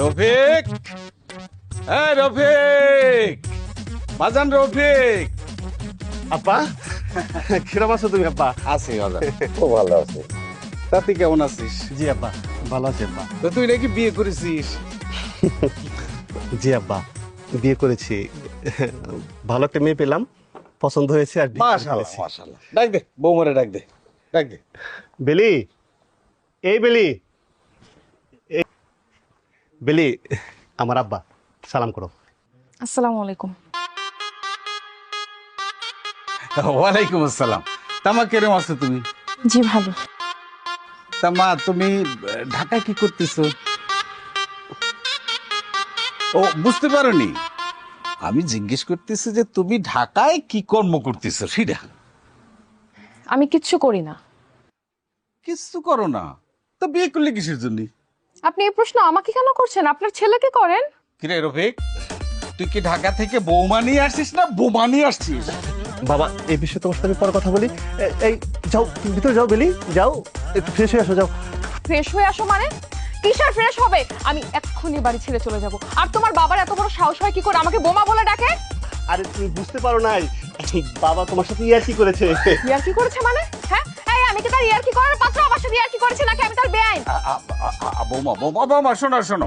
রফিক, হ্যাঁ রফিক, বাজান রফিক। আব্বা কিরম আছো তুমি আব্বা? আছি বাজান, খুব ভালো আছি। তা তুই কেমন আছিস? জি আব্বা ভালো আছি আব্বা। তো তুই নাকি বিয়ে করেছিস? জি আব্বা বিয়ে করেছি, ভালো একটা মেয়ে পেলাম, পছন্দ হয়েছে আর বিয়ে করে মাশাআল্লাহ ফেলেছি। মাশাআল্লাহ। ডাক দে, বৌমারে ডাক দে, ডাক দে। বেলি, এই বেলি, বেলি, আমার আব্বা, সালাম করো। আসসালামু আলাইকুম। ওয়ালাইকুম আসসালাম। তামা কেরম আছো তুমি? জি ভালো। তামা তুমি ঢাকায় কি করতেছো? ও বুঝতে পারোনি, আমি জিজ্ঞেস করতেছি যে তুমি ঢাকায় কি কর্ম করতেছো সেটা। আমি কিচ্ছু করি না। কিছু করো না তো বিয়ে করলে কিসের জন্য? আপনি এই প্রশ্ন আমাকে কেন করছেন? আপনার ছেলেকে করেন। কিরে রফিক, তুই কি ঢাকা থেকে বৌমা নিয়ে আসছিস না বোমা নিয়ে আসছিস? বাবা এই বিষয়ে তোমার সাথে আমি পরে কথা বলি। এই যাও ভিতরে যাও বেলি, যাও একটু ফ্রেশ হয়ে আসো, যাও। ফ্রেশ হয়ে আসো মানে? কিসের ফ্রেশ হবে? আমি এক্ষুনি বাড়ি ছেড়ে চলে যাব। আর তোমার বাবার এত বড় সাহস হয় কি করে আমাকে বোমা বলে ডাকে? আরে তুমি বুঝতে পারো নাই, বাবা তোমার সাথে ইয়ার কি করেছে? ইয়ার কি করেছে মানে? হ্যাঁ এই আমি কি তার ইয়ার কি করার পাত্র? আমার সাথে ইয়ার কি করেছে নাকি আমি তার বেআইন? বৌমা বৌমা বৌমা, শোনো শোনো,